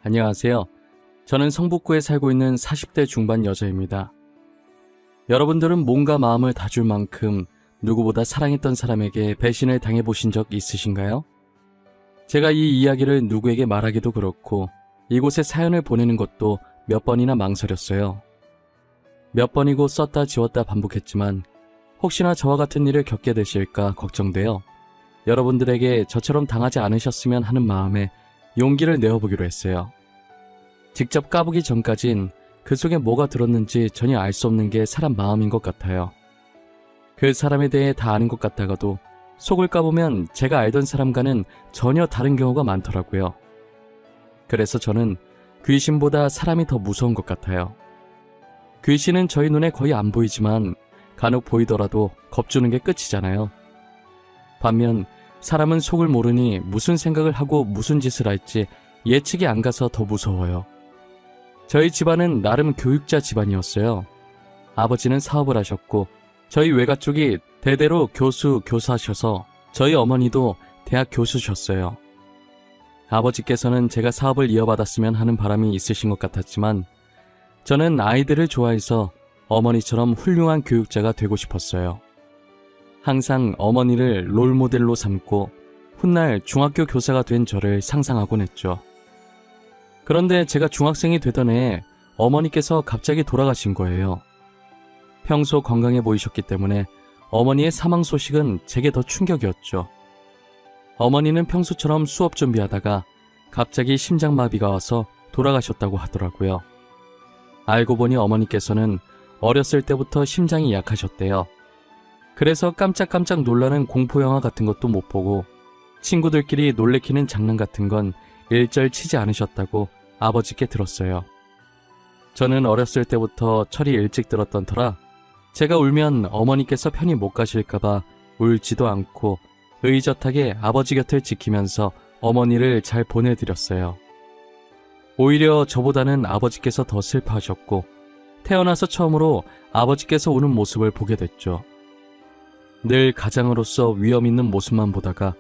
안녕하세요. 저는 성북구에 살고 있는 40대 중반 여자입니다. 여러분들은 몸과 마음을 다 줄 만큼 누구보다 사랑했던 사람에게 배신을 당해보신 적 있으신가요? 제가 이 이야기를 누구에게 말하기도 그렇고 이곳에 사연을 보내는 것도 몇 번이나 망설였어요. 몇 번이고 썼다 지웠다 반복했지만 혹시나 저와 같은 일을 겪게 되실까 걱정되어 여러분들에게 저처럼 당하지 않으셨으면 하는 마음에 용기를 내어보기로 했어요. 직접 까보기 전까진 그 속에 뭐가 들었는지 전혀 알 수 없는 게 사람 마음인 것 같아요. 그 사람에 대해 다 아는 것 같다가도 속을 까보면 제가 알던 사람과는 전혀 다른 경우가 많더라고요. 그래서 저는 귀신보다 사람이 더 무서운 것 같아요. 귀신은 저희 눈에 거의 안 보이지만 간혹 보이더라도 겁주는 게 끝이잖아요. 반면 사람은 속을 모르니 무슨 생각을 하고 무슨 짓을 할지 예측이 안 가서 더 무서워요. 저희 집안은 나름 교육자 집안이었어요. 아버지는 사업을 하셨고 저희 외가 쪽이 대대로 교사셔서 저희 어머니도 대학 교수셨어요. 아버지께서는 제가 사업을 이어받았으면 하는 바람이 있으신 것 같았지만 저는 아이들을 좋아해서 어머니처럼 훌륭한 교육자가 되고 싶었어요. 항상 어머니를 롤모델로 삼고 훗날 중학교 교사가 된 저를 상상하곤 했죠. 그런데 제가 중학생이 되던 해에 어머니께서 갑자기 돌아가신 거예요. 평소 건강해 보이셨기 때문에 어머니의 사망 소식은 제게 더 충격이었죠. 어머니는 평소처럼 수업 준비하다가 갑자기 심장마비가 와서 돌아가셨다고 하더라고요. 알고 보니 어머니께서는 어렸을 때부터 심장이 약하셨대요. 그래서 깜짝깜짝 놀라는 공포영화 같은 것도 못 보고 친구들끼리 놀래키는 장난 같은 건 일절 치지 않으셨다고 아버지께 들었어요. 저는 어렸을 때부터 철이 일찍 들었던 터라 제가 울면 어머니께서 편히 못 가실까봐 울지도 않고 의젓하게 아버지 곁을 지키면서 어머니를 잘 보내드렸어요. 오히려 저보다는 아버지께서 더 슬퍼하셨고 태어나서 처음으로 아버지께서 우는 모습을 보게 됐죠. 늘 가장으로서 위험 있는 모습만 보다가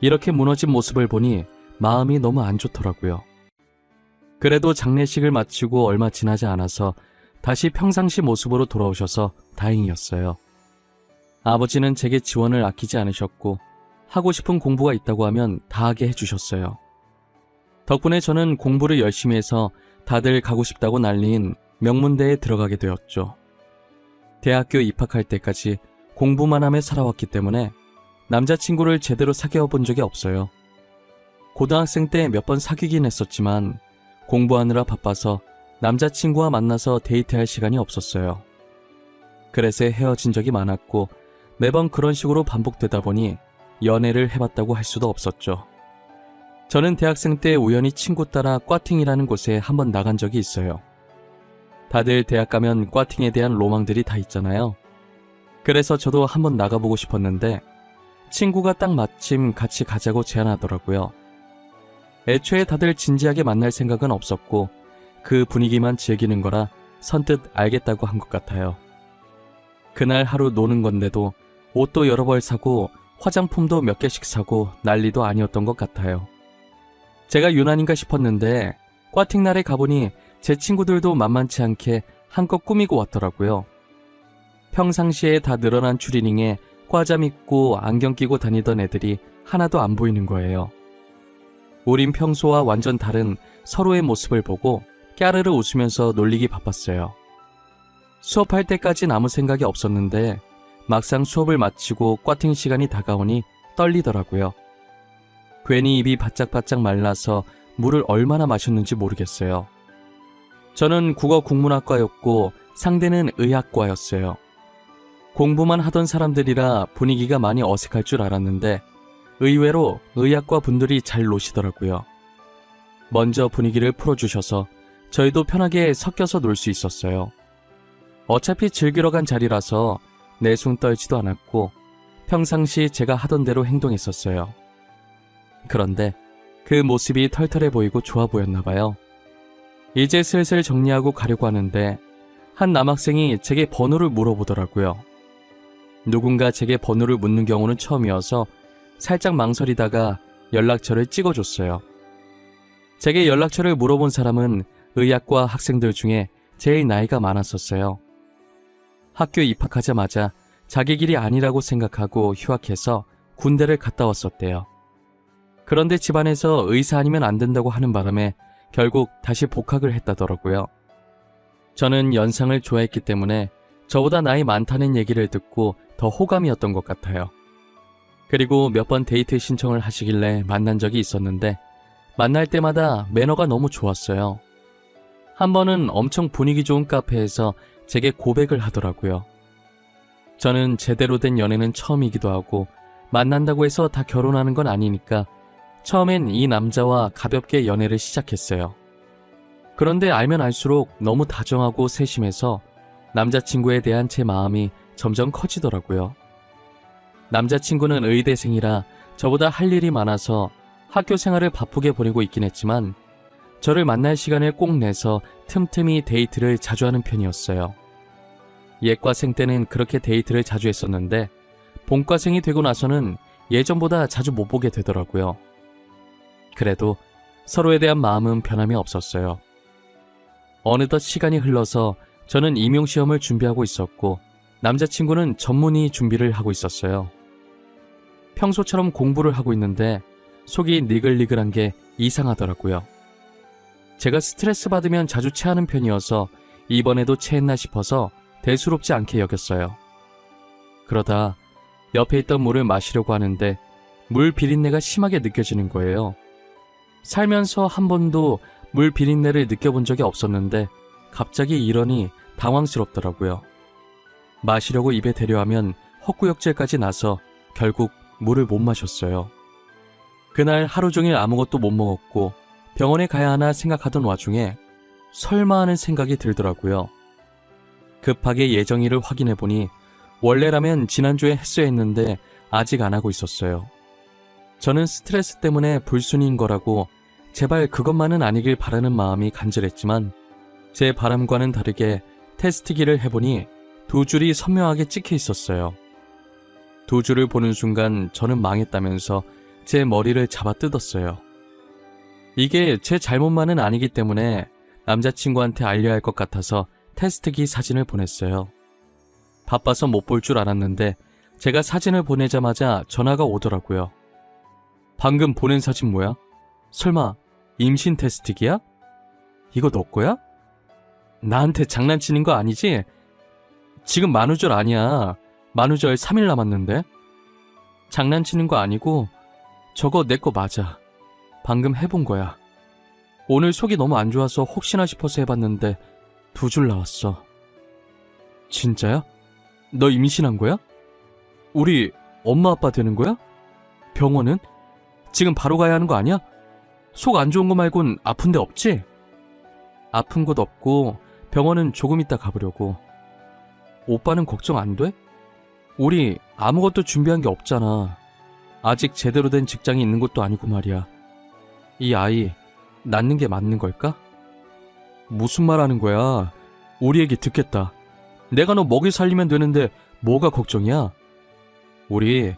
이렇게 무너진 모습을 보니 마음이 너무 안 좋더라고요. 그래도 장례식을 마치고 얼마 지나지 않아서 다시 평상시 모습으로 돌아오셔서 다행이었어요. 아버지는 제게 지원을 아끼지 않으셨고 하고 싶은 공부가 있다고 하면 다 하게 해주셨어요. 덕분에 저는 공부를 열심히 해서 다들 가고 싶다고 난리인 명문대에 들어가게 되었죠. 대학교 입학할 때까지 공부만 하며 살아왔기 때문에 남자친구를 제대로 사귀어 본 적이 없어요. 고등학생 때 몇 번 사귀긴 했었지만 공부하느라 바빠서 남자친구와 만나서 데이트할 시간이 없었어요. 그래서 헤어진 적이 많았고 매번 그런 식으로 반복되다 보니 연애를 해봤다고 할 수도 없었죠. 저는 대학생 때 우연히 친구 따라 꽈팅이라는 곳에 한번 나간 적이 있어요. 다들 대학 가면 꽈팅에 대한 로망들이 다 있잖아요. 그래서 저도 한번 나가보고 싶었는데 친구가 딱 마침 같이 가자고 제안하더라고요. 애초에 다들 진지하게 만날 생각은 없었고 그 분위기만 즐기는 거라 선뜻 알겠다고 한 것 같아요. 그날 하루 노는 건데도 옷도 여러 벌 사고 화장품도 몇 개씩 사고 난리도 아니었던 것 같아요. 제가 유난인가 싶었는데 꽈팅 날에 가보니 제 친구들도 만만치 않게 한껏 꾸미고 왔더라고요. 평상시에 다 늘어난 추리닝에 과잠 입고 안경 끼고 다니던 애들이 하나도 안 보이는 거예요. 우린 평소와 완전 다른 서로의 모습을 보고 까르르 웃으면서 놀리기 바빴어요. 수업할 때까진 아무 생각이 없었는데 막상 수업을 마치고 꽈팅 시간이 다가오니 떨리더라고요. 괜히 입이 바짝바짝 말라서 물을 얼마나 마셨는지 모르겠어요. 저는 국어 국문학과였고 상대는 의학과였어요. 공부만 하던 사람들이라 분위기가 많이 어색할 줄 알았는데 의외로 의학과 분들이 잘 노시더라고요. 먼저 분위기를 풀어주셔서 저희도 편하게 섞여서 놀 수 있었어요. 어차피 즐기러 간 자리라서 내숭 떨지도 않았고 평상시 제가 하던 대로 행동했었어요. 그런데 그 모습이 털털해 보이고 좋아 보였나 봐요. 이제 슬슬 정리하고 가려고 하는데 한 남학생이 제게 번호를 물어보더라고요. 누군가 제게 번호를 묻는 경우는 처음이어서 살짝 망설이다가 연락처를 찍어줬어요. 제게 연락처를 물어본 사람은 의학과 학생들 중에 제일 나이가 많았었어요. 학교 입학하자마자 자기 길이 아니라고 생각하고 휴학해서 군대를 갔다 왔었대요. 그런데 집안에서 의사 아니면 안 된다고 하는 바람에 결국 다시 복학을 했다더라고요. 저는 연상을 좋아했기 때문에 저보다 나이 많다는 얘기를 듣고 더 호감이었던 것 같아요. 그리고 몇 번 데이트 신청을 하시길래 만난 적이 있었는데 만날 때마다 매너가 너무 좋았어요. 한 번은 엄청 분위기 좋은 카페에서 제게 고백을 하더라고요. 저는 제대로 된 연애는 처음이기도 하고 만난다고 해서 다 결혼하는 건 아니니까 처음엔 이 남자와 가볍게 연애를 시작했어요. 그런데 알면 알수록 너무 다정하고 세심해서 남자친구에 대한 제 마음이 점점 커지더라고요. 남자친구는 의대생이라 저보다 할 일이 많아서 학교 생활을 바쁘게 보내고 있긴 했지만 저를 만날 시간을 꼭 내서 틈틈이 데이트를 자주 하는 편이었어요. 예과생 때는 그렇게 데이트를 자주 했었는데 본과생이 되고 나서는 예전보다 자주 못 보게 되더라고요. 그래도 서로에 대한 마음은 변함이 없었어요. 어느덧 시간이 흘러서 저는 임용시험을 준비하고 있었고 남자친구는 전문의 준비를 하고 있었어요. 평소처럼 공부를 하고 있는데 속이 니글니글한 게 이상하더라고요. 제가 스트레스 받으면 자주 체하는 편이어서 이번에도 체했나 싶어서 대수롭지 않게 여겼어요. 그러다 옆에 있던 물을 마시려고 하는데 물 비린내가 심하게 느껴지는 거예요. 살면서 한 번도 물 비린내를 느껴본 적이 없었는데 갑자기 이러니 당황스럽더라고요. 마시려고 입에 대려하면 헛구역질까지 나서 결국 물을 못 마셨어요. 그날 하루 종일 아무것도 못 먹었고 병원에 가야 하나 생각하던 와중에 설마 하는 생각이 들더라고요. 급하게 예정일을 확인해보니 원래라면 지난주에 했어야 했는데 아직 안 하고 있었어요. 저는 스트레스 때문에 불순이인 거라고 제발 그것만은 아니길 바라는 마음이 간절했지만 제 바람과는 다르게 테스트기를 해보니 2줄이 선명하게 찍혀 있었어요. 2줄을 보는 순간 저는 망했다면서 제 머리를 잡아 뜯었어요. 이게 제 잘못만은 아니기 때문에 남자친구한테 알려야 할 것 같아서 테스트기 사진을 보냈어요. 바빠서 못 볼 줄 알았는데 제가 사진을 보내자마자 전화가 오더라고요. 방금 보낸 사진 뭐야? 설마 임신 테스트기야? 이거 너 거야? 나한테 장난치는 거 아니지? 지금 만우절 아니야. 만우절 3일 남았는데. 장난치는 거 아니고 저거 내 거 맞아. 방금 해본 거야. 오늘 속이 너무 안 좋아서 혹시나 싶어서 해봤는데 2줄 나왔어. 진짜야? 너 임신한 거야? 우리 엄마 아빠 되는 거야? 병원은? 지금 바로 가야 하는 거 아니야? 속 안 좋은 거 말곤 아픈 데 없지? 아픈 곳 없고 병원은 조금 이따 가보려고. 오빠는 걱정 안 돼? 우리 아무것도 준비한 게 없잖아. 아직 제대로 된 직장이 있는 것도 아니고 말이야. 이 아이 낳는 게 맞는 걸까? 무슨 말 하는 거야? 우리 얘기 듣겠다. 내가 너 먹이 살리면 되는데 뭐가 걱정이야? 우리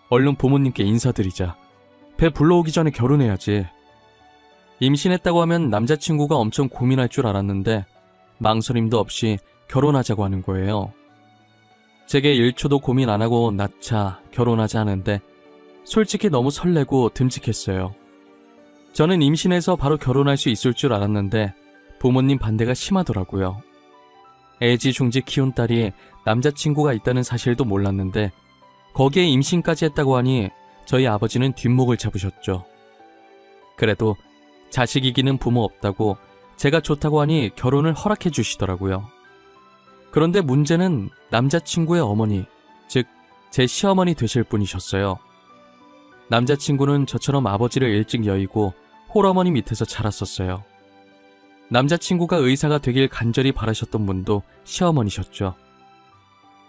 얼른 부모님께 인사드리자. 배 불러오기 전에 결혼해야지. 임신했다고 하면 남자친구가 엄청 고민할 줄 알았는데 망설임도 없이 결혼하자고 하는 거예요. 제게 1초도 고민 안 하고 낳자 결혼하자 하는데 솔직히 너무 설레고 듬직했어요. 저는 임신해서 바로 결혼할 수 있을 줄 알았는데 부모님 반대가 심하더라고요. 애지중지 키운 딸이 남자친구가 있다는 사실도 몰랐는데 거기에 임신까지 했다고 하니 저희 아버지는 뒷목을 잡으셨죠. 그래도 자식 이기는 부모 없다고 제가 좋다고 하니 결혼을 허락해 주시더라고요. 그런데 문제는 남자친구의 어머니, 즉 제 시어머니 되실 분이셨어요. 남자친구는 저처럼 아버지를 일찍 여의고 홀어머니 밑에서 자랐었어요. 남자친구가 의사가 되길 간절히 바라셨던 분도 시어머니셨죠.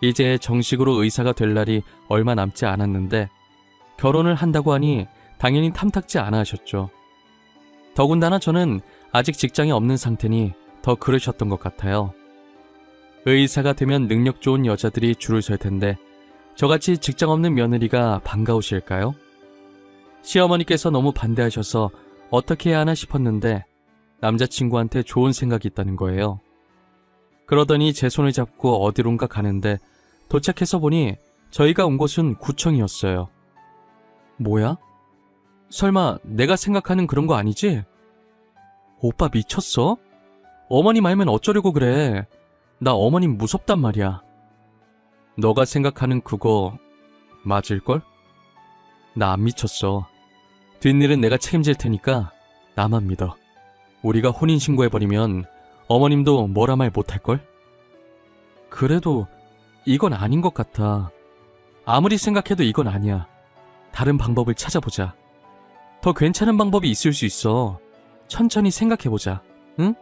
이제 정식으로 의사가 될 날이 얼마 남지 않았는데 결혼을 한다고 하니 당연히 탐탁지 않아 하셨죠. 더군다나 저는 아직 직장이 없는 상태니 더 그러셨던 것 같아요. 의사가 되면 능력 좋은 여자들이 줄을 설 텐데 저같이 직장 없는 며느리가 반가우실까요? 시어머니께서 너무 반대하셔서 어떻게 해야 하나 싶었는데 남자친구한테 좋은 생각이 있다는 거예요. 그러더니 제 손을 잡고 어디론가 가는데 도착해서 보니 저희가 온 곳은 구청이었어요. 뭐야? 설마 내가 생각하는 그런 거 아니지? 오빠 미쳤어? 어머님 알면 어쩌려고 그래. 나 어머님 무섭단 말이야. 너가 생각하는 그거 맞을걸? 나 안 미쳤어. 뒷일은 내가 책임질 테니까 나만 믿어. 우리가 혼인신고해버리면 어머님도 뭐라 말 못할걸? 그래도 이건 아닌 것 같아. 아무리 생각해도 이건 아니야. 다른 방법을 찾아보자. 더 괜찮은 방법이 있을 수 있어. 천천히 생각해보자. 응?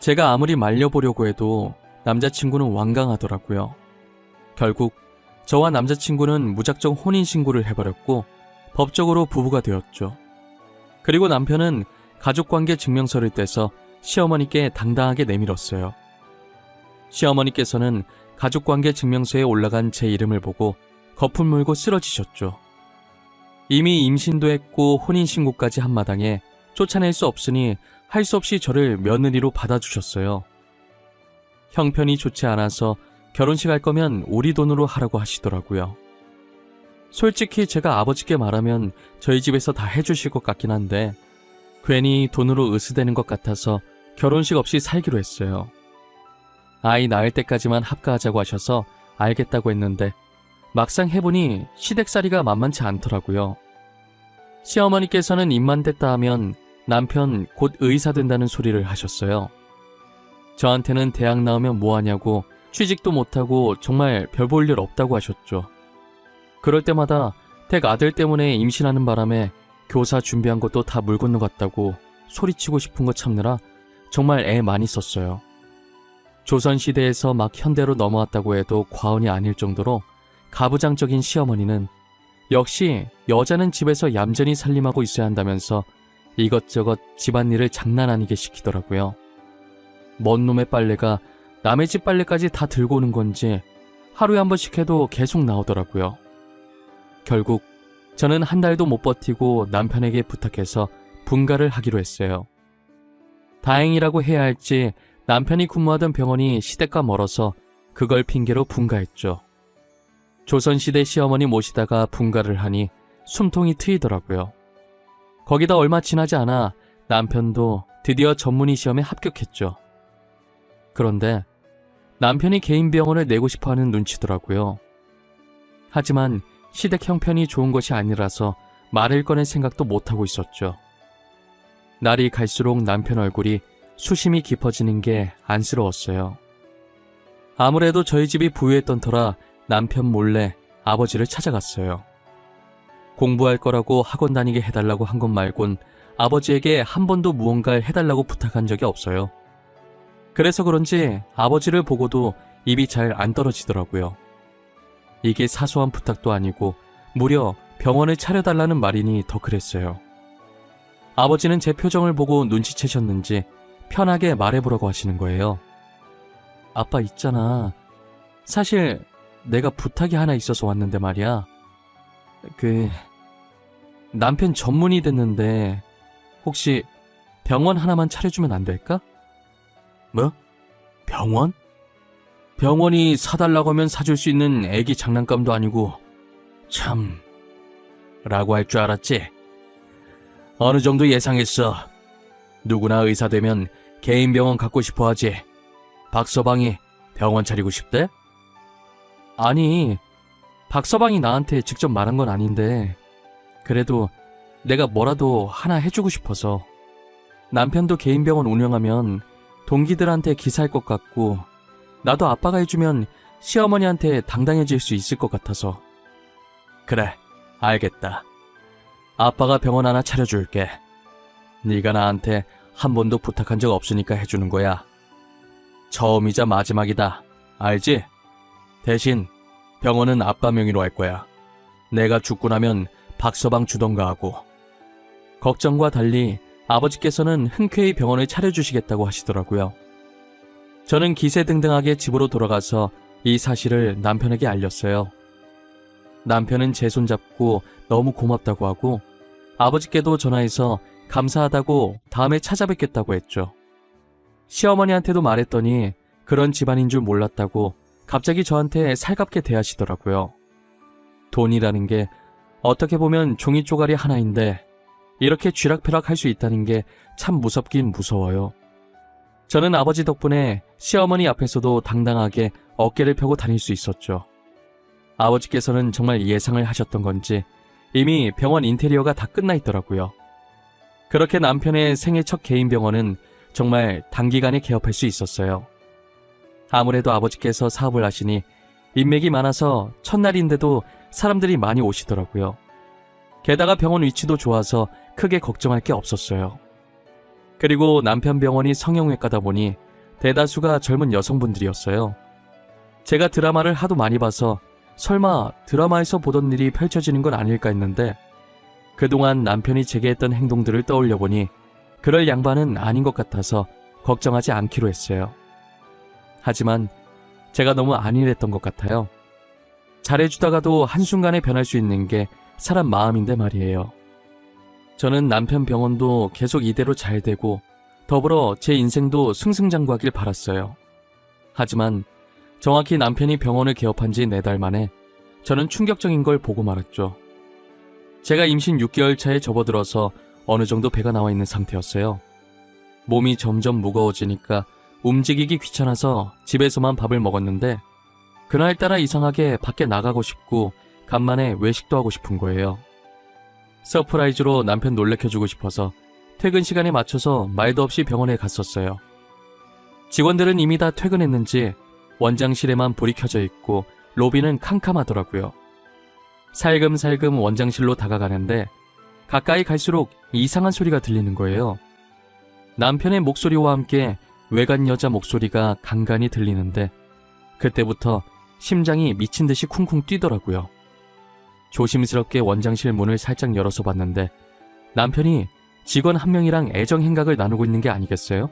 제가 아무리 말려보려고 해도 남자친구는 완강하더라고요. 결국 저와 남자친구는 무작정 혼인신고를 해버렸고 법적으로 부부가 되었죠. 그리고 남편은 가족관계 증명서를 떼서 시어머니께 당당하게 내밀었어요. 시어머니께서는 가족관계 증명서에 올라간 제 이름을 보고 거품 물고 쓰러지셨죠. 이미 임신도 했고 혼인신고까지 한 마당에 쫓아낼 수 없으니 할 수 없이 저를 며느리로 받아주셨어요. 형편이 좋지 않아서 결혼식 할 거면 우리 돈으로 하라고 하시더라고요. 솔직히 제가 아버지께 말하면 저희 집에서 다 해주실 것 같긴 한데 괜히 돈으로 으스대는 것 같아서 결혼식 없이 살기로 했어요. 아이 낳을 때까지만 합가하자고 하셔서 알겠다고 했는데 막상 해보니 시댁살이가 만만치 않더라고요. 시어머니께서는 입만 댔다 하면 남편 곧 의사 된다는 소리를 하셨어요. 저한테는 대학 나오면 뭐하냐고 취직도 못하고 정말 별 볼 일 없다고 하셨죠. 그럴 때마다 댁 아들 때문에 임신하는 바람에 교사 준비한 것도 다 물 건너갔다고 소리치고 싶은 거 참느라 정말 애 많이 썼어요. 조선시대에서 막 현대로 넘어왔다고 해도 과언이 아닐 정도로 가부장적인 시어머니는 역시 여자는 집에서 얌전히 살림하고 있어야 한다면서 이것저것 집안일을 장난 아니게 시키더라고요. 먼 놈의 빨래가 남의 집 빨래까지 다 들고 오는 건지 하루에 한 번씩 해도 계속 나오더라고요. 결국 저는 한 달도 못 버티고 남편에게 부탁해서 분가를 하기로 했어요. 다행이라고 해야 할지 남편이 근무하던 병원이 시댁과 멀어서 그걸 핑계로 분가했죠. 조선시대 시어머니 모시다가 분가를 하니 숨통이 트이더라고요. 거기다 얼마 지나지 않아 남편도 드디어 전문의 시험에 합격했죠. 그런데 남편이 개인 병원을 내고 싶어하는 눈치더라고요. 하지만 시댁 형편이 좋은 것이 아니라서 말을 꺼낼 생각도 못하고 있었죠. 날이 갈수록 남편 얼굴이 수심이 깊어지는 게 안쓰러웠어요. 아무래도 저희 집이 부유했던 터라 남편 몰래 아버지를 찾아갔어요. 공부할 거라고 학원 다니게 해달라고 한 것 말곤 아버지에게 한 번도 무언가를 해달라고 부탁한 적이 없어요. 그래서 그런지 아버지를 보고도 입이 잘 안 떨어지더라고요. 이게 사소한 부탁도 아니고 무려 병원을 차려달라는 말이니 더 그랬어요. 아버지는 제 표정을 보고 눈치채셨는지 편하게 말해보라고 하시는 거예요. 아빠 있잖아. 사실 내가 부탁이 하나 있어서 왔는데 말이야. 남편 전문의 됐는데 혹시 병원 하나만 차려주면 안 될까? 뭐? 병원? 병원이 사달라고 하면 사줄 수 있는 애기 장난감도 아니고 참... 라고 할 줄 알았지? 어느 정도 예상했어. 누구나 의사 되면 개인 병원 갖고 싶어 하지. 박서방이 병원 차리고 싶대? 아니, 박서방이 나한테 직접 말한 건 아닌데 그래도 내가 뭐라도 하나 해주고 싶어서. 남편도 개인 병원 운영하면 동기들한테 기사할 것 같고 나도 아빠가 해주면 시어머니한테 당당해질 수 있을 것 같아서. 그래, 알겠다. 아빠가 병원 하나 차려줄게. 네가 나한테 한 번도 부탁한 적 없으니까 해주는 거야. 처음이자 마지막이다. 알지? 대신 병원은 아빠 명의로 할 거야. 내가 죽고 나면 박서방 주던가 하고. 걱정과 달리 아버지께서는 흔쾌히 병원을 차려주시겠다고 하시더라고요. 저는 기세등등하게 집으로 돌아가서 이 사실을 남편에게 알렸어요. 남편은 제 손 잡고 너무 고맙다고 하고 아버지께도 전화해서 감사하다고 다음에 찾아뵙겠다고 했죠. 시어머니한테도 말했더니 그런 집안인 줄 몰랐다고 갑자기 저한테 살갑게 대하시더라고요. 돈이라는 게 어떻게 보면 종이 쪼가리 하나인데 이렇게 쥐락펴락 할 수 있다는 게 참 무섭긴 무서워요. 저는 아버지 덕분에 시어머니 앞에서도 당당하게 어깨를 펴고 다닐 수 있었죠. 아버지께서는 정말 예상을 하셨던 건지 이미 병원 인테리어가 다 끝나 있더라고요. 그렇게 남편의 생애 첫 개인 병원은 정말 단기간에 개업할 수 있었어요. 아무래도 아버지께서 사업을 하시니 인맥이 많아서 첫날인데도 사람들이 많이 오시더라고요. 게다가 병원 위치도 좋아서 크게 걱정할 게 없었어요. 그리고 남편 병원이 성형외과다 보니 대다수가 젊은 여성분들이었어요. 제가 드라마를 하도 많이 봐서 설마 드라마에서 보던 일이 펼쳐지는 건 아닐까 했는데 그동안 남편이 제게 했던 행동들을 떠올려 보니 그럴 양반은 아닌 것 같아서 걱정하지 않기로 했어요. 하지만 제가 너무 안일했던 것 같아요. 잘해주다가도 한순간에 변할 수 있는 게 사람 마음인데 말이에요. 저는 남편 병원도 계속 이대로 잘 되고 더불어 제 인생도 승승장구하길 바랐어요. 하지만 정확히 남편이 병원을 개업한 지 4달 만에 저는 충격적인 걸 보고 말았죠. 제가 임신 6개월 차에 접어들어서 어느 정도 배가 나와 있는 상태였어요. 몸이 점점 무거워지니까 움직이기 귀찮아서 집에서만 밥을 먹었는데 그날따라 이상하게 밖에 나가고 싶고 간만에 외식도 하고 싶은 거예요. 서프라이즈로 남편 놀래켜주고 싶어서 퇴근 시간에 맞춰서 말도 없이 병원에 갔었어요. 직원들은 이미 다 퇴근했는지 원장실에만 불이 켜져 있고 로비는 캄캄하더라고요. 살금살금 원장실로 다가가는데 가까이 갈수록 이상한 소리가 들리는 거예요. 남편의 목소리와 함께 외간 여자 목소리가 간간히 들리는데 그때부터 심장이 미친 듯이 쿵쿵 뛰더라고요. 조심스럽게 원장실 문을 살짝 열어서 봤는데 남편이 직원 한 명이랑 애정 행각을 나누고 있는 게 아니겠어요?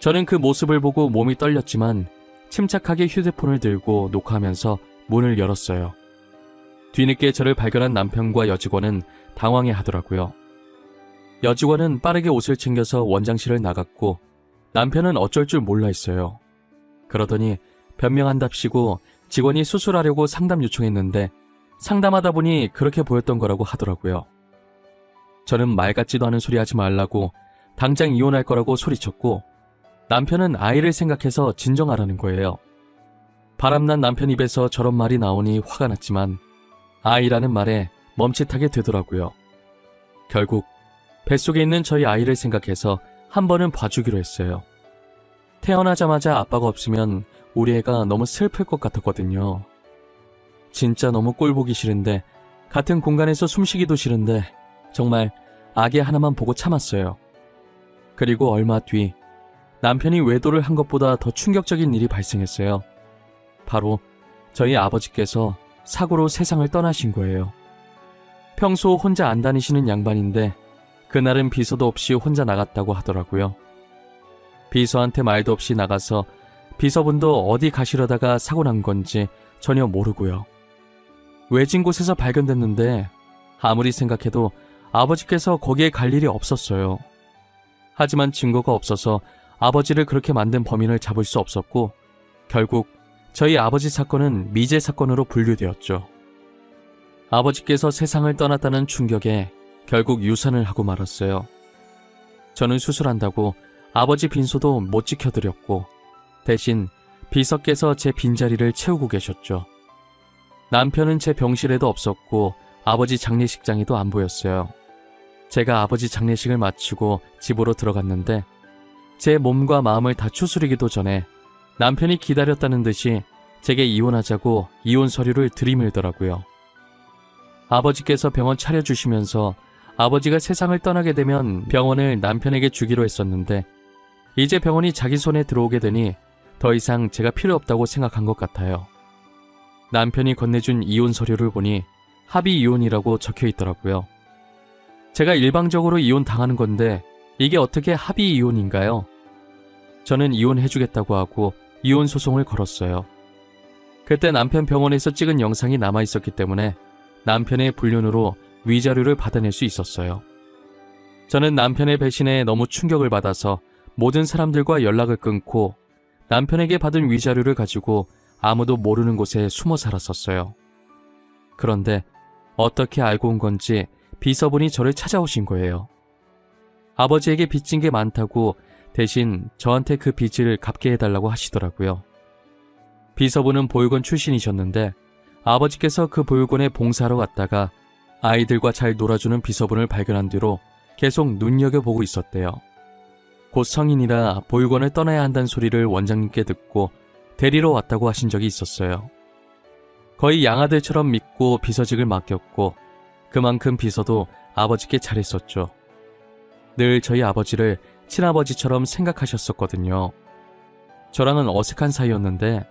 저는 그 모습을 보고 몸이 떨렸지만 침착하게 휴대폰을 들고 녹화하면서 문을 열었어요. 뒤늦게 저를 발견한 남편과 여직원은 당황해 하더라고요. 여직원은 빠르게 옷을 챙겨서 원장실을 나갔고 남편은 어쩔 줄 몰라 했어요. 그러더니 변명한답시고 직원이 수술하려고 상담 요청했는데 상담하다 보니 그렇게 보였던 거라고 하더라고요. 저는 말 같지도 않은 소리 하지 말라고 당장 이혼할 거라고 소리쳤고 남편은 아이를 생각해서 진정하라는 거예요. 바람난 남편 입에서 저런 말이 나오니 화가 났지만 아이라는 말에 멈칫하게 되더라고요. 결국 뱃속에 있는 저희 아이를 생각해서 한 번은 봐주기로 했어요. 태어나자마자 아빠가 없으면 우리 애가 너무 슬플 것 같았거든요. 진짜 너무 꼴보기 싫은데 같은 공간에서 숨쉬기도 싫은데 정말 아기 하나만 보고 참았어요. 그리고 얼마 뒤 남편이 외도를 한 것보다 더 충격적인 일이 발생했어요. 바로 저희 아버지께서 사고로 세상을 떠나신 거예요. 평소 혼자 안 다니시는 양반인데 그날은 비서도 없이 혼자 나갔다고 하더라고요. 비서한테 말도 없이 나가서 비서분도 어디 가시려다가 사고 난 건지 전혀 모르고요. 외진 곳에서 발견됐는데 아무리 생각해도 아버지께서 거기에 갈 일이 없었어요. 하지만 증거가 없어서 아버지를 그렇게 만든 범인을 잡을 수 없었고 결국 저희 아버지 사건은 미제 사건으로 분류되었죠. 아버지께서 세상을 떠났다는 충격에 결국 유산을 하고 말았어요. 저는 수술한다고 아버지 빈소도 못 지켜드렸고 대신 비서께서 제 빈자리를 채우고 계셨죠. 남편은 제 병실에도 없었고 아버지 장례식장에도 안 보였어요. 제가 아버지 장례식을 마치고 집으로 들어갔는데 제 몸과 마음을 다 추스리기도 전에 남편이 기다렸다는 듯이 제게 이혼하자고 이혼 서류를 들이밀더라고요. 아버지께서 병원 차려주시면서 아버지가 세상을 떠나게 되면 병원을 남편에게 주기로 했었는데 이제 병원이 자기 손에 들어오게 되니 더 이상 제가 필요 없다고 생각한 것 같아요. 남편이 건네준 이혼 서류를 보니 합의 이혼이라고 적혀 있더라고요. 제가 일방적으로 이혼 당하는 건데 이게 어떻게 합의 이혼인가요? 저는 이혼해주겠다고 하고 이혼 소송을 걸었어요. 그때 남편 병원에서 찍은 영상이 남아있었기 때문에 남편의 불륜으로 위자료를 받아낼 수 있었어요. 저는 남편의 배신에 너무 충격을 받아서 모든 사람들과 연락을 끊고 남편에게 받은 위자료를 가지고 아무도 모르는 곳에 숨어 살았었어요. 그런데 어떻게 알고 온 건지 비서분이 저를 찾아오신 거예요. 아버지에게 빚진 게 많다고 대신 저한테 그 빚을 갚게 해달라고 하시더라고요. 비서분은 보육원 출신이셨는데 아버지께서 그 보육원에 봉사하러 갔다가 아이들과 잘 놀아주는 비서분을 발견한 뒤로 계속 눈여겨보고 있었대요. 곧 성인이라 보육원을 떠나야 한다는 소리를 원장님께 듣고 데리러 왔다고 하신 적이 있었어요. 거의 양아들처럼 믿고 비서직을 맡겼고 그만큼 비서도 아버지께 잘했었죠. 늘 저희 아버지를 친아버지처럼 생각하셨었거든요. 저랑은 어색한 사이였는데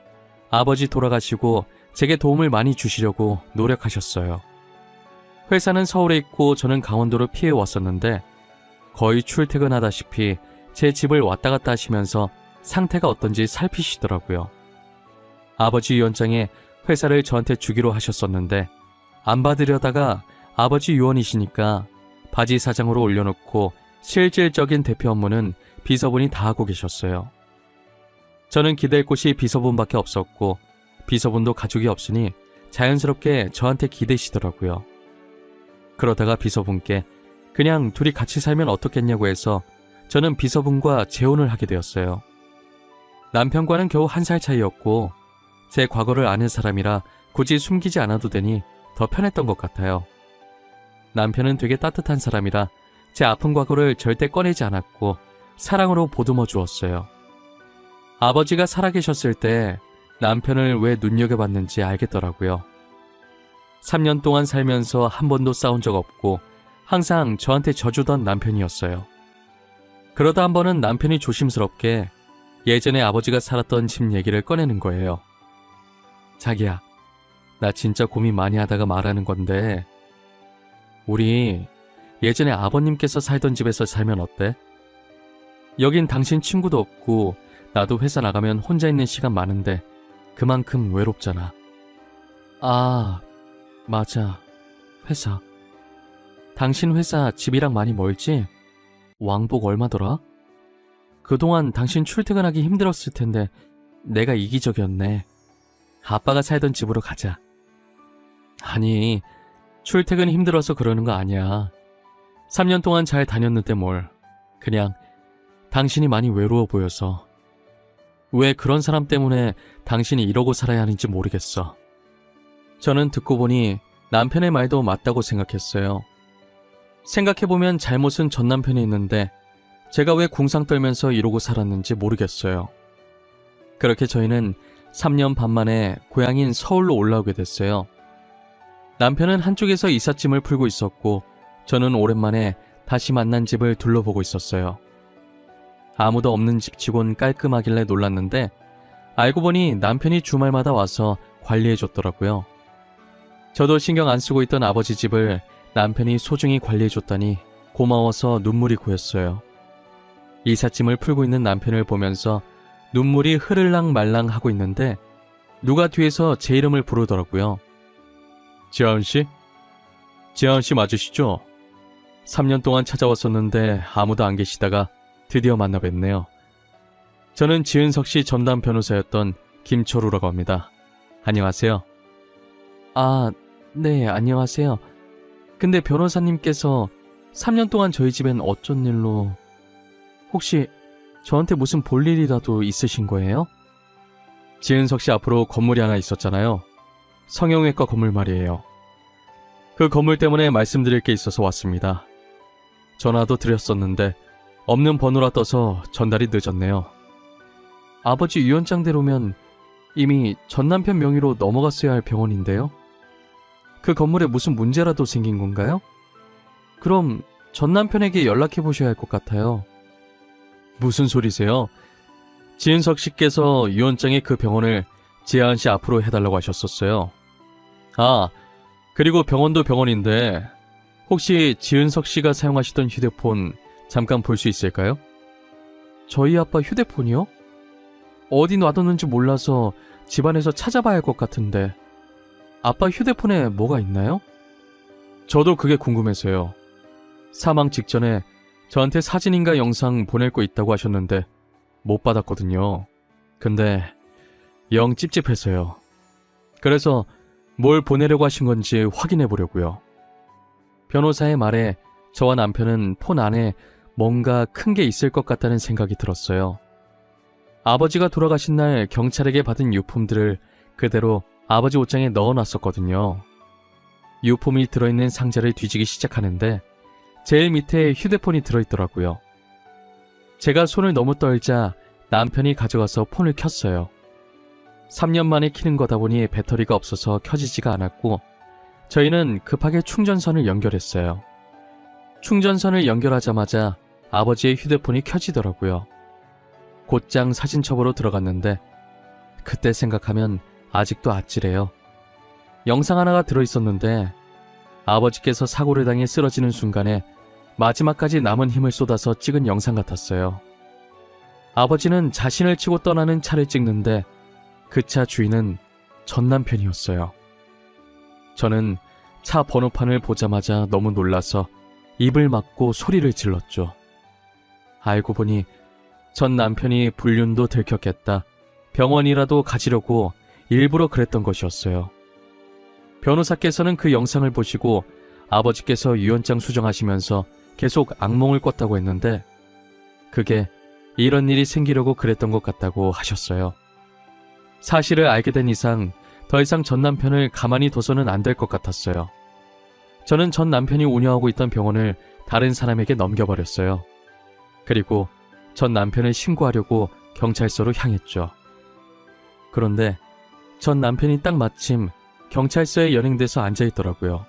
아버지 돌아가시고 제게 도움을 많이 주시려고 노력하셨어요. 회사는 서울에 있고 저는 강원도로 피해 왔었는데 거의 출퇴근하다시피 제 집을 왔다 갔다 하시면서 상태가 어떤지 살피시더라고요. 아버지 유언장에 회사를 저한테 주기로 하셨었는데 안 받으려다가 아버지 유언이시니까 바지 사장으로 올려놓고 실질적인 대표 업무는 비서분이 다 하고 계셨어요. 저는 기댈 곳이 비서분밖에 없었고 비서분도 가족이 없으니 자연스럽게 저한테 기대시더라고요. 그러다가 비서분께 그냥 둘이 같이 살면 어떻겠냐고 해서 저는 비서분과 재혼을 하게 되었어요. 남편과는 겨우 1살 차이였고 제 과거를 아는 사람이라 굳이 숨기지 않아도 되니 더 편했던 것 같아요. 남편은 되게 따뜻한 사람이라 제 아픈 과거를 절대 꺼내지 않았고 사랑으로 보듬어 주었어요. 아버지가 살아계셨을 때 남편을 왜 눈여겨봤는지 알겠더라고요. 3년 동안 살면서 한 번도 싸운 적 없고 항상 저한테 져주던 남편이었어요. 그러다 한 번은 남편이 조심스럽게 예전에 아버지가 살았던 집 얘기를 꺼내는 거예요. 자기야, 나 진짜 고민 많이 하다가 말하는 건데 우리 예전에 아버님께서 살던 집에서 살면 어때? 여긴 당신 친구도 없고 나도 회사 나가면 혼자 있는 시간 많은데 그만큼 외롭잖아. 아, 맞아. 회사. 당신 회사 집이랑 많이 멀지? 왕복 얼마더라? 그동안 당신 출퇴근하기 힘들었을 텐데 내가 이기적이었네. 아빠가 살던 집으로 가자. 아니, 출퇴근이 힘들어서 그러는 거 아니야. 3년 동안 잘 다녔는데 뭘. 그냥 당신이 많이 외로워 보여서. 왜 그런 사람 때문에 당신이 이러고 살아야 하는지 모르겠어. 저는 듣고 보니 남편의 말도 맞다고 생각했어요. 생각해보면 잘못은 전 남편이 있는데 제가 왜 궁상 떨면서 이러고 살았는지 모르겠어요. 그렇게 저희는 3년 반 만에 고향인 서울로 올라오게 됐어요. 남편은 한쪽에서 이삿짐을 풀고 있었고 저는 오랜만에 다시 만난 집을 둘러보고 있었어요. 아무도 없는 집치곤 깔끔하길래 놀랐는데 알고 보니 남편이 주말마다 와서 관리해줬더라고요. 저도 신경 안 쓰고 있던 아버지 집을 남편이 소중히 관리해줬다니 고마워서 눈물이 고였어요. 이삿짐을 풀고 있는 남편을 보면서 눈물이 흐를랑 말랑 하고 있는데 누가 뒤에서 제 이름을 부르더라고요. 지아은씨? 지아은씨 맞으시죠? 3년 동안 찾아왔었는데 아무도 안 계시다가 드디어 만나 뵙네요. 저는 지은석씨 전담 변호사였던 김철우라고 합니다. 안녕하세요. 아, 네, 안녕하세요. 근데 변호사님께서 3년 동안 저희 집엔 어쩐 일로... 혹시 저한테 무슨 볼 일이라도 있으신 거예요? 지은석씨 앞으로 건물이 하나 있었잖아요. 성형외과 건물 말이에요. 그 건물 때문에 말씀드릴 게 있어서 왔습니다. 전화도 드렸었는데 없는 번호라 떠서 전달이 늦었네요. 아버지 유언장대로면 이미 전 남편 명의로 넘어갔어야 할 병원인데요. 그 건물에 무슨 문제라도 생긴 건가요? 그럼 전 남편에게 연락해 보셔야 할 것 같아요. 무슨 소리세요? 지은석 씨께서 유언장에 그 병원을 지아은 씨 앞으로 해달라고 하셨었어요. 아, 그리고 병원도 병원인데 혹시 지은석 씨가 사용하시던 휴대폰 잠깐 볼 수 있을까요? 저희 아빠 휴대폰이요? 어디 놔뒀는지 몰라서 집안에서 찾아봐야 할 것 같은데 아빠 휴대폰에 뭐가 있나요? 저도 그게 궁금해서요. 사망 직전에 저한테 사진인가 영상 보낼 거 있다고 하셨는데 못 받았거든요. 근데 영 찝찝해서요. 그래서 뭘 보내려고 하신 건지 확인해 보려고요. 변호사의 말에 저와 남편은 폰 안에 뭔가 큰 게 있을 것 같다는 생각이 들었어요. 아버지가 돌아가신 날 경찰에게 받은 유품들을 그대로 아버지 옷장에 넣어놨었거든요. 유품이 들어있는 상자를 뒤지기 시작하는데 제일 밑에 휴대폰이 들어있더라고요. 제가 손을 너무 떨자 남편이 가져가서 폰을 켰어요. 3년 만에 켜는 거다 보니 배터리가 없어서 켜지지가 않았고 저희는 급하게 충전선을 연결했어요. 충전선을 연결하자마자 아버지의 휴대폰이 켜지더라고요. 곧장 사진첩으로 들어갔는데 그때 생각하면 아직도 아찔해요. 영상 하나가 들어있었는데 아버지께서 사고를 당해 쓰러지는 순간에 마지막까지 남은 힘을 쏟아서 찍은 영상 같았어요. 아버지는 자신을 치고 떠나는 차를 찍는데 그 차 주인은 전 남편이었어요. 저는 차 번호판을 보자마자 너무 놀라서 입을 막고 소리를 질렀죠. 알고 보니 전 남편이 불륜도 들켰겠다. 병원이라도 가지려고 일부러 그랬던 것이었어요. 변호사께서는 그 영상을 보시고 아버지께서 유언장 수정하시면서 계속 악몽을 꿨다고 했는데 그게 이런 일이 생기려고 그랬던 것 같다고 하셨어요. 사실을 알게 된 이상 더 이상 전 남편을 가만히 둬서는 안 될 것 같았어요. 저는 전 남편이 운영하고 있던 병원을 다른 사람에게 넘겨버렸어요. 그리고 전 남편을 신고하려고 경찰서로 향했죠. 그런데 전 남편이 딱 마침 경찰서에 연행돼서 앉아있더라고요.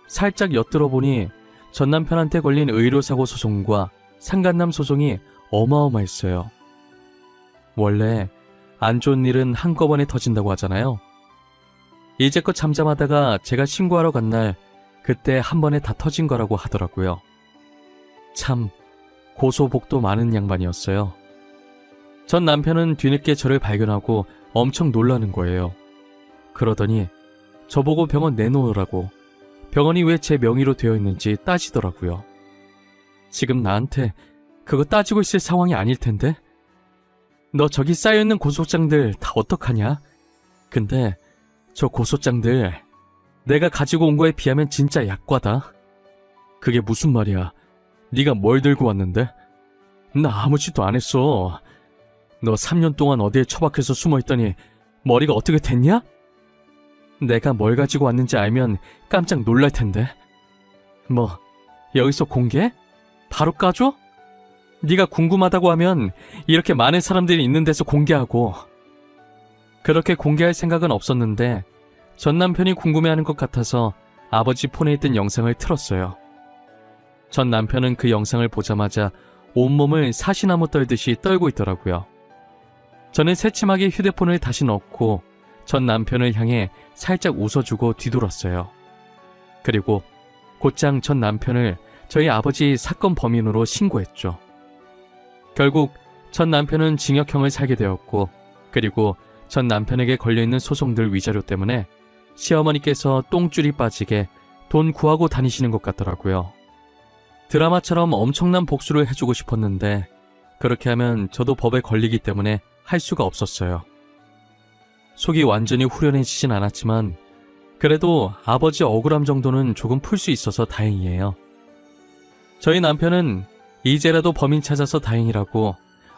살짝 엿들어 보니 전 남편한테 걸린 의료사고 소송과 상간남 소송이 어마어마했어요. 원래 안 좋은 일은 한꺼번에 터진다고 하잖아요. 이제껏 잠잠하다가 제가 신고하러 간 날 그때 한 번에 다 터진 거라고 하더라고요. 참 고소복도 많은 양반이었어요. 전 남편은 뒤늦게 저를 발견하고 엄청 놀라는 거예요. 그러더니 저보고 병원 내놓으라고, 병원이 왜 제 명의로 되어 있는지 따지더라고요. 지금 나한테 그거 따지고 있을 상황이 아닐 텐데? 너 저기 쌓여있는 고소장들 다 어떡하냐? 근데 저 고소장들 내가 가지고 온 거에 비하면 진짜 약과다. 그게 무슨 말이야? 네가 뭘 들고 왔는데? 나 아무 짓도 안 했어. 너 3년 동안 어디에 처박혀서 숨어있더니 머리가 어떻게 됐냐? 내가 뭘 가지고 왔는지 알면 깜짝 놀랄 텐데. 뭐 여기서 공개? 바로 까줘? 네가 궁금하다고 하면 이렇게 많은 사람들이 있는 데서 공개하고. 그렇게 공개할 생각은 없었는데 전 남편이 궁금해하는 것 같아서 아버지 폰에 있던 영상을 틀었어요. 전 남편은 그 영상을 보자마자 온몸을 사시나무 떨듯이 떨고 있더라고요. 저는 새침하게 휴대폰을 다시 넣고 전 남편을 향해 살짝 웃어주고 뒤돌았어요. 그리고 곧장 전 남편을 저희 아버지 사건 범인으로 신고했죠. 결국 전 남편은 징역형을 살게 되었고, 그리고 전 남편에게 걸려있는 소송들 위자료 때문에 시어머니께서 똥줄이 빠지게 돈 구하고 다니시는 것 같더라고요. 드라마처럼 엄청난 복수를 해주고 싶었는데 그렇게 하면 저도 법에 걸리기 때문에 할 수가 없었어요. 속이 완전히 후련해지진 않았지만 그래도 아버지 억울함 정도는 조금 풀 수 있어서 다행이에요. 저희 남편은 이제라도 범인 찾아서 다행이라고,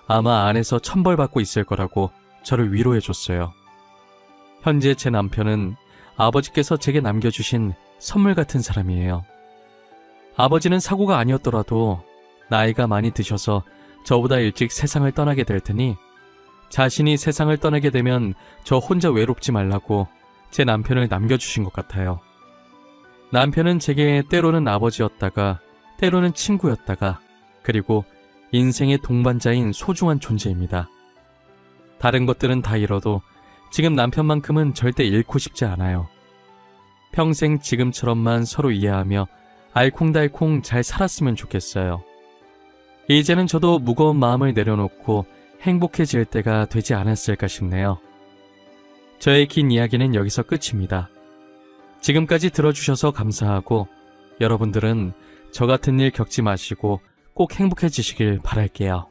아마 안에서 천벌받고 있을 거라고 저를 위로해줬어요. 현재 제 남편은 아버지께서 제게 남겨주신 선물 같은 사람이에요. 아버지는 사고가 아니었더라도 나이가 많이 드셔서 저보다 일찍 세상을 떠나게 될 테니 자신이 세상을 떠나게 되면 저 혼자 외롭지 말라고 제 남편을 남겨주신 것 같아요. 남편은 제게 때로는 아버지였다가 때로는 친구였다가 그리고 인생의 동반자인 소중한 존재입니다. 다른 것들은 다 잃어도 지금 남편만큼은 절대 잃고 싶지 않아요. 평생 지금처럼만 서로 이해하며 알콩달콩 잘 살았으면 좋겠어요. 이제는 저도 무거운 마음을 내려놓고 행복해질 때가 되지 않았을까 싶네요. 저의 긴 이야기는 여기서 끝입니다. 지금까지 들어주셔서 감사하고 여러분들은 저 같은 일 겪지 마시고 꼭 행복해지시길 바랄게요.